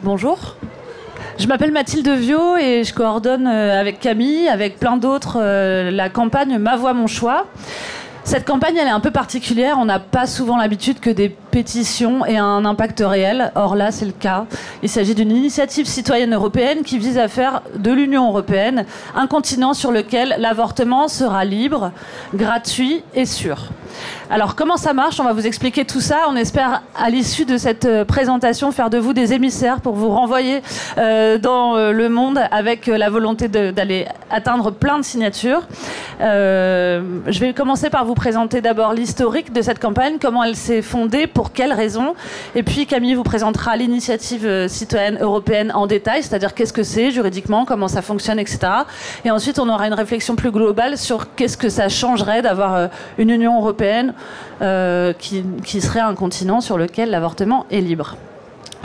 Bonjour. Je m'appelle Mathilde Viau et je coordonne avec Camille, avec plein d'autres, la campagne Ma Voix, Mon Choix. Cette campagne, elle est un peu particulière. On n'a pas souvent l'habitude que des pétitions aient un impact réel. Or là, c'est le cas. Il s'agit d'une initiative citoyenne européenne qui vise à faire de l'Union européenne un continent sur lequel l'avortement sera libre, gratuit et sûr. Alors, comment ça marche? On va vous expliquer tout ça. On espère, à l'issue de cette présentation, faire de vous des émissaires pour vous renvoyer dans le monde avec la volonté d'aller atteindre plein de signatures. Je vais commencer par vous présenter d'abord l'historique de cette campagne, comment elle s'est fondée, pour quelles raisons. Et puis, Camille vous présentera l'initiative citoyenne européenne en détail, c'est-à-dire qu'est-ce que c'est juridiquement, comment ça fonctionne, etc. Et ensuite, on aura une réflexion plus globale sur qu'est-ce que ça changerait d'avoir une Union européenne qui serait un continent sur lequel l'avortement est libre.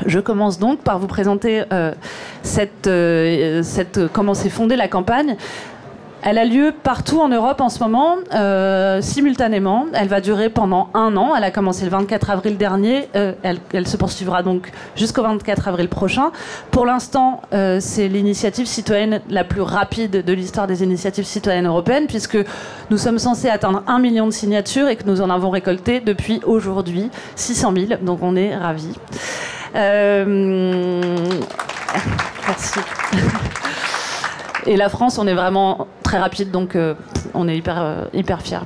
Je commence donc par vous présenter comment s'est fondée la campagne. Elle a lieu partout en Europe en ce moment, simultanément. Elle va durer pendant 1 an. Elle a commencé le 24 avril dernier. Elle se poursuivra donc jusqu'au 24 avril prochain. Pour l'instant, c'est l'initiative citoyenne la plus rapide de l'histoire des initiatives citoyennes européennes, puisque nous sommes censés atteindre 1 million de signatures et que nous en avons récolté depuis aujourd'hui 600 000. Donc on est ravis. Merci. Et la France, on est vraiment très rapide, donc on est hyper fiers.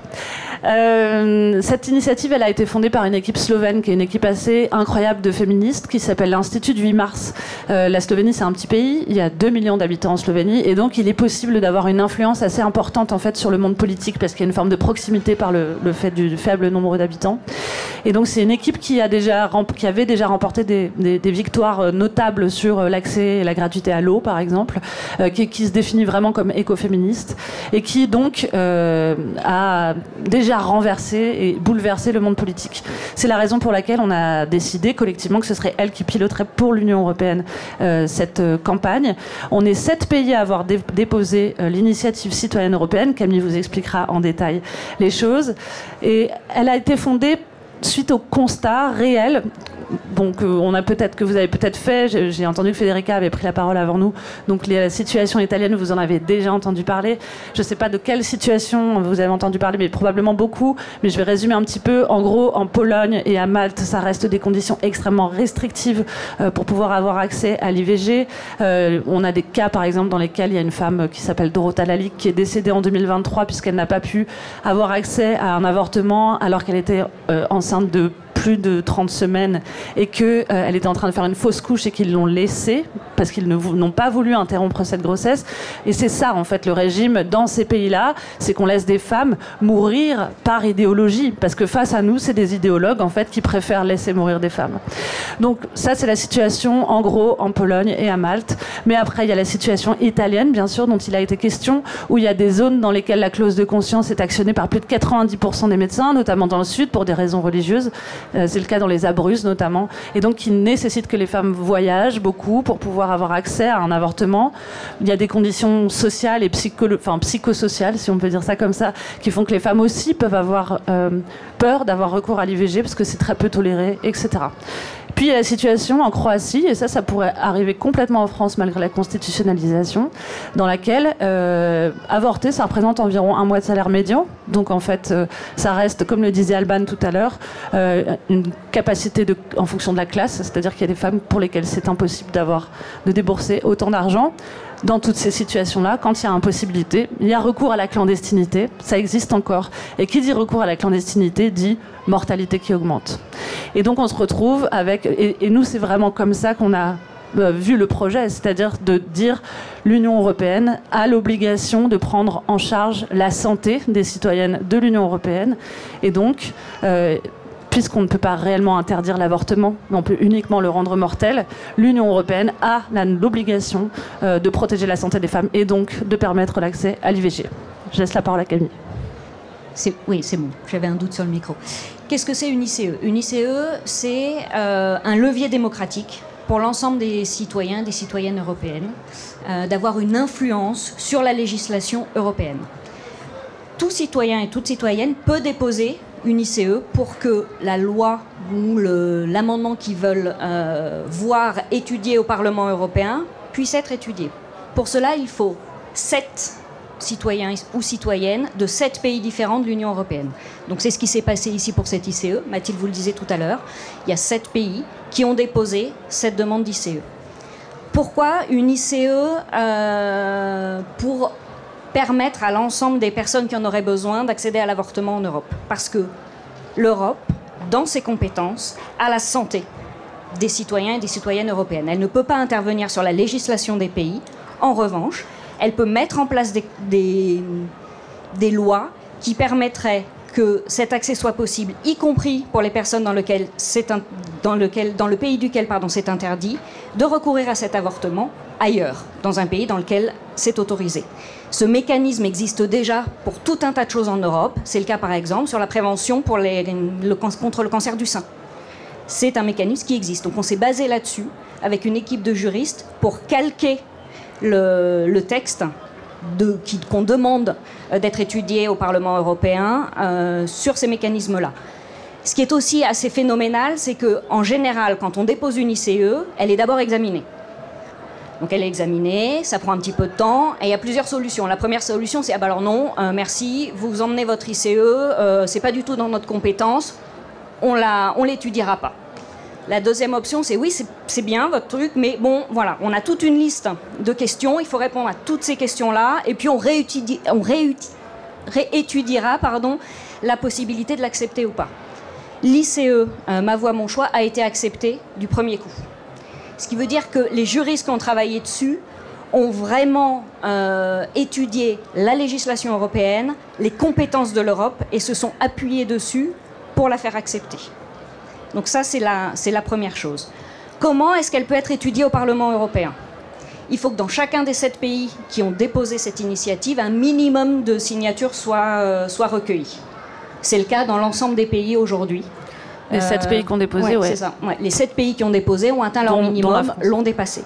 Cette initiative, elle a été fondée par une équipe slovène, qui est une équipe assez incroyable de féministes, qui s'appelle l'Institut du 8 mars. La Slovénie, c'est un petit pays, il y a 2 millions d'habitants en Slovénie, et donc il est possible d'avoir une influence assez importante en fait sur le monde politique, parce qu'il y a une forme de proximité par le fait du faible nombre d'habitants. Et donc c'est une équipe qui avait déjà remporté des victoires notables sur l'accès et la gratuité à l'eau, par exemple, qui se définit vraiment comme écoféministe, et qui donc a déjà renversé et bouleversé le monde politique. C'est la raison pour laquelle on a décidé collectivement que ce serait elle qui piloterait pour l'Union européenne cette campagne. On est 7 pays à avoir déposé l'initiative citoyenne européenne. Camille vous expliquera en détail les choses. Et elle a été fondée suite au constat réel. Donc, que vous avez peut-être fait. J'ai entendu que Federica avait pris la parole avant nous. Donc, la situation italienne, vous en avez déjà entendu parler. Je ne sais pas de quelle situation vous avez entendu parler, mais probablement beaucoup. Mais je vais résumer un petit peu. En gros, en Pologne et à Malte, ça reste des conditions extrêmement restrictives pour pouvoir avoir accès à l'IVG. On a des cas, par exemple, dans lesquels il y a une femme qui s'appelle Dorota Lalique qui est décédée en 2023 puisqu'elle n'a pas pu avoir accès à un avortement alors qu'elle était enceinte de plus de 30 semaines et qu'elle était en train de faire une fausse couche et qu'ils l'ont laissée parce qu'ils n'ont pas voulu interrompre cette grossesse. Et c'est ça, en fait, le régime dans ces pays-là, c'est qu'on laisse des femmes mourir par idéologie, parce que face à nous, c'est des idéologues, en fait, qui préfèrent laisser mourir des femmes. Donc ça, c'est la situation, en gros, en Pologne et à Malte. Mais après, il y a la situation italienne, bien sûr, dont il a été question, où il y a des zones dans lesquelles la clause de conscience est actionnée par plus de 90% des médecins, notamment dans le sud, pour des raisons religieuses. C'est le cas dans les Abruzzes, notamment. Et donc, qui nécessite que les femmes voyagent beaucoup pour pouvoir avoir accès à un avortement. Il y a des conditions sociales et psychosociales, si on peut dire ça comme ça, qui font que les femmes aussi peuvent avoir peur d'avoir recours à l'IVG, parce que c'est très peu toléré, etc. Puis il y a la situation en Croatie, et ça pourrait arriver complètement en France malgré la constitutionnalisation, dans laquelle avorter, ça représente environ 1 mois de salaire médian. Donc en fait, ça reste, comme le disait Alban tout à l'heure, une capacité en fonction de la classe, c'est-à-dire qu'il y a des femmes pour lesquelles c'est impossible de débourser autant d'argent. Dans toutes ces situations-là, quand il y a impossibilité, il y a recours à la clandestinité, ça existe encore. Et qui dit recours à la clandestinité dit mortalité qui augmente. Et donc on se retrouve avec... Et nous, c'est vraiment comme ça qu'on a vu le projet, c'est-à-dire de dire l'Union européenne a l'obligation de prendre en charge la santé des citoyennes de l'Union européenne. Et donc... puisqu'on ne peut pas réellement interdire l'avortement, mais on peut uniquement le rendre mortel, l'Union européenne a l'obligation de protéger la santé des femmes et donc de permettre l'accès à l'IVG. Je laisse la parole à Camille. Oui, c'est bon, j'avais un doute sur le micro. Qu'est-ce que c'est une ICE? Une ICE, c'est un levier démocratique pour l'ensemble des citoyens, des citoyennes européennes, d'avoir une influence sur la législation européenne. Tout citoyen et toute citoyenne peut déposer une ICE pour que la loi ou l'amendement qu'ils veulent voir étudié au Parlement européen puisse être étudié. Pour cela, il faut 7 citoyens ou citoyennes de 7 pays différents de l'Union européenne. Donc c'est ce qui s'est passé ici pour cette ICE. Mathilde vous le disait tout à l'heure. Il y a 7 pays qui ont déposé cette demande d'ICE. Pourquoi une ICE pour permettre à l'ensemble des personnes qui en auraient besoin d'accéder à l'avortement en Europe? Parce que l'Europe, dans ses compétences, a la santé des citoyens et des citoyennes européennes. Elle ne peut pas intervenir sur la législation des pays. En revanche, elle peut mettre en place des lois qui permettraient que cet accès soit possible, y compris pour les personnes dans le pays duquel c'est interdit, de recourir à cet avortement ailleurs, dans un pays dans lequel c'est autorisé. Ce mécanisme existe déjà pour tout un tas de choses en Europe. C'est le cas, par exemple, sur la prévention contre le cancer du sein. C'est un mécanisme qui existe. Donc on s'est basé là-dessus, avec une équipe de juristes, pour calquer le texte qu'on demande d'être étudié au Parlement européen sur ces mécanismes-là. Ce qui est aussi assez phénoménal, c'est qu'en général, quand on dépose une ICE, elle est d'abord examinée. Donc elle est examinée, ça prend un petit peu de temps, et il y a plusieurs solutions. La première solution, c'est « ah ben alors non, merci, vous emmenez votre ICE, c'est pas du tout dans notre compétence, on l'étudiera pas ». La deuxième option, c'est oui, c'est bien votre truc, mais bon, voilà, on a toute une liste de questions, il faut répondre à toutes ces questions-là, et puis on réétudiera la possibilité de l'accepter ou pas. L'ICE, Ma Voix, Mon Choix, a été accepté du premier coup. Ce qui veut dire que les juristes qui ont travaillé dessus ont vraiment étudié la législation européenne, les compétences de l'Europe, et se sont appuyés dessus pour la faire accepter. Donc ça, c'est la première chose. Comment est-ce qu'elle peut être étudiée au Parlement européen? Il faut que dans chacun des 7 pays qui ont déposé cette initiative, un minimum de signatures soit recueilli. C'est le cas dans l'ensemble des pays aujourd'hui. Les 7 pays qui ont déposé, ouais. C'est ça. Ouais. Les 7 pays qui ont déposé ont atteint leur minimum, l'ont dépassé.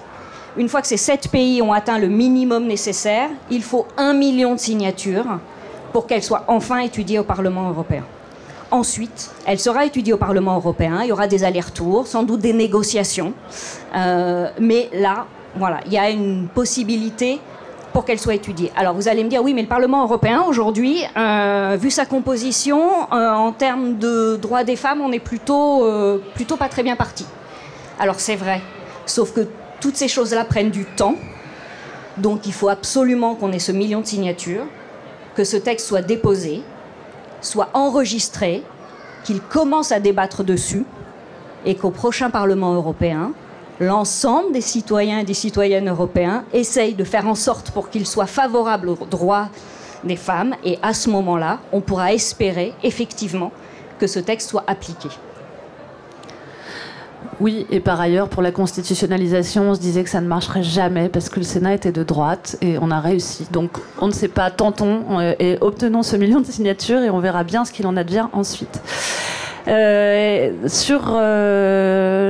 Une fois que ces 7 pays ont atteint le minimum nécessaire, il faut 1 million de signatures pour qu'elle soit enfin étudiée au Parlement européen. Ensuite, elle sera étudiée au Parlement européen, il y aura des allers-retours, sans doute des négociations, mais là, voilà, il y a une possibilité pour qu'elle soit étudiée. Alors vous allez me dire, oui, mais le Parlement européen, aujourd'hui, vu sa composition, en termes de droits des femmes, on est plutôt pas très bien parti. Alors c'est vrai, sauf que toutes ces choses-là prennent du temps, donc il faut absolument qu'on ait ce million de signatures, que ce texte soit déposé, soit enregistré, qu'il commence à débattre dessus, et qu'au prochain Parlement européen, l'ensemble des citoyens et des citoyennes européens essayent de faire en sorte pour qu'ils soient favorables aux droits des femmes, et à ce moment-là, on pourra espérer effectivement que ce texte soit appliqué. Oui, et par ailleurs, pour la constitutionnalisation, on se disait que ça ne marcherait jamais parce que le Sénat était de droite et on a réussi. Donc, on ne sait pas, tentons et obtenons ce million de signatures et on verra bien ce qu'il en advient ensuite.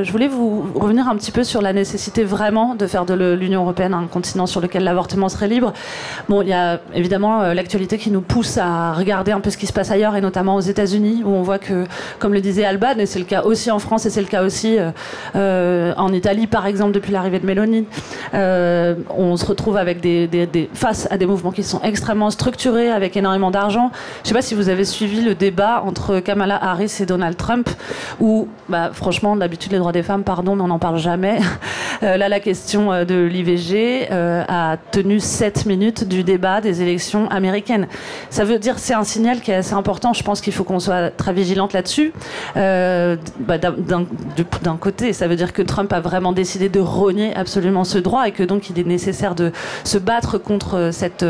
Je voulais vous revenir un petit peu sur la nécessité vraiment de faire de l'Union européenne un continent sur lequel l'avortement serait libre. Bon, il y a évidemment l'actualité qui nous pousse à regarder un peu ce qui se passe ailleurs, et notamment aux États-Unis, où on voit que, comme le disait Alban, et c'est le cas aussi en France, et c'est le cas aussi en Italie, par exemple, depuis l'arrivée de Meloni, on se retrouve avec face à des mouvements qui sont extrêmement structurés, avec énormément d'argent. Je ne sais pas si vous avez suivi le débat entre Kamala Harris et Donald Trump, où, franchement, d'habitude, les droits des femmes, pardon, mais on n'en parle jamais. Là, la question de l'IVG a tenu 7 minutes du débat des élections américaines. Ça veut dire, c'est un signal qui est assez important. Je pense qu'il faut qu'on soit très vigilante là-dessus. D'un côté, ça veut dire que Trump a vraiment décidé de rogner absolument ce droit, et que donc il est nécessaire de se battre contre cette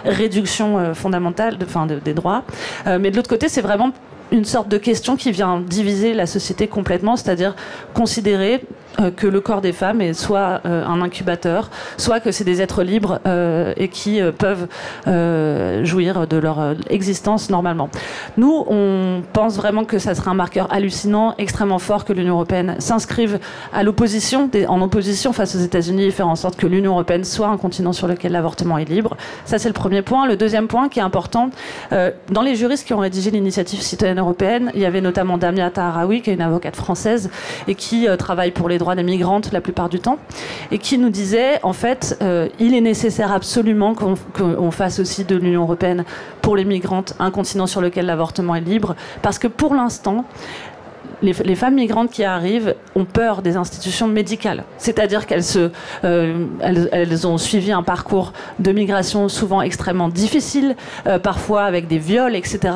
réduction fondamentale des droits. Mais de l'autre côté, c'est vraiment une sorte de question qui vient diviser la société complètement, c'est-à-dire considérer que le corps des femmes est soit un incubateur, soit que c'est des êtres libres et qui peuvent jouir de leur existence normalement. Nous, on pense vraiment que ça serait un marqueur hallucinant, extrêmement fort, que l'Union européenne s'inscrive en opposition face aux États-Unis et faire en sorte que l'Union européenne soit un continent sur lequel l'avortement est libre. Ça, c'est le premier point. Le deuxième point qui est important, dans les juristes qui ont rédigé l'initiative citoyenne européenne, il y avait notamment Damia Taharaoui, qui est une avocate française et qui travaille pour les droits des migrantes la plupart du temps, et qui nous disait, en fait, il est nécessaire absolument qu'on fasse aussi de l'Union européenne, pour les migrantes, un continent sur lequel l'avortement est libre, parce que pour l'instant, les femmes migrantes qui arrivent ont peur des institutions médicales. C'est-à-dire elles ont suivi un parcours de migration souvent extrêmement difficile, parfois avec des viols, etc.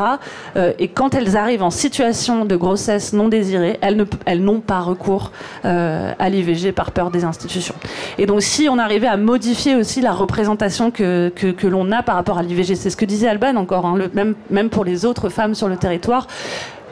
Et quand elles arrivent en situation de grossesse non désirée, elles n'ont pas recours à l'IVG par peur des institutions. Et donc si on arrivait à modifier aussi la représentation que l'on a par rapport à l'IVG, c'est ce que disait Alban encore, hein, même pour les autres femmes sur le territoire,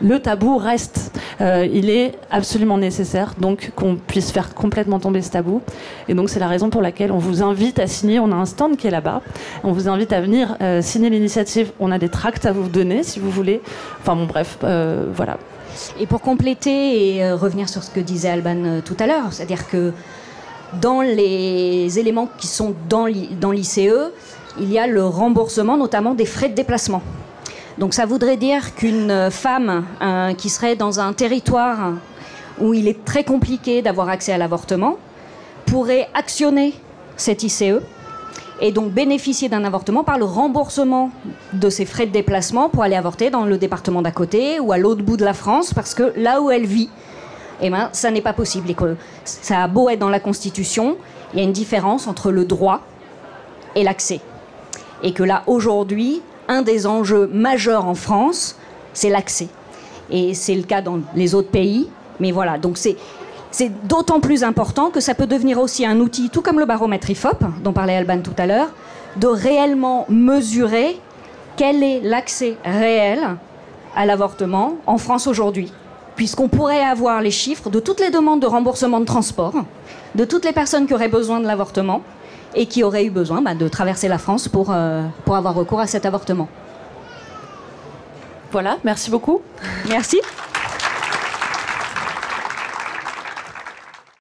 le tabou reste. Il est absolument nécessaire donc qu'on puisse faire complètement tomber ce tabou. Et donc c'est la raison pour laquelle on vous invite à signer. On a un stand qui est là-bas. On vous invite à venir signer l'initiative. On a des tracts à vous donner si vous voulez. Enfin bon, bref, voilà. Et pour compléter et revenir sur ce que disait Alban tout à l'heure, c'est-à-dire que dans les éléments qui sont dans l'ICE, il y a le remboursement notamment des frais de déplacement. Donc ça voudrait dire qu'une femme qui serait dans un territoire où il est très compliqué d'avoir accès à l'avortement pourrait actionner cet ICE et donc bénéficier d'un avortement par le remboursement de ses frais de déplacement pour aller avorter dans le département d'à côté ou à l'autre bout de la France, parce que là où elle vit, eh ben, ça n'est pas possible. Et que ça a beau être dans la Constitution, il y a une différence entre le droit et l'accès. Et que là, aujourd'hui, un des enjeux majeurs en France, c'est l'accès. Et c'est le cas dans les autres pays. Mais voilà, donc c'est d'autant plus important que ça peut devenir aussi un outil, tout comme le baromètre IFOP, dont parlait Alban tout à l'heure, de réellement mesurer quel est l'accès réel à l'avortement en France aujourd'hui. Puisqu'on pourrait avoir les chiffres de toutes les demandes de remboursement de transport, de toutes les personnes qui auraient besoin de l'avortement, et qui auraient eu besoin de traverser la France pour avoir recours à cet avortement. Voilà, merci beaucoup. Merci.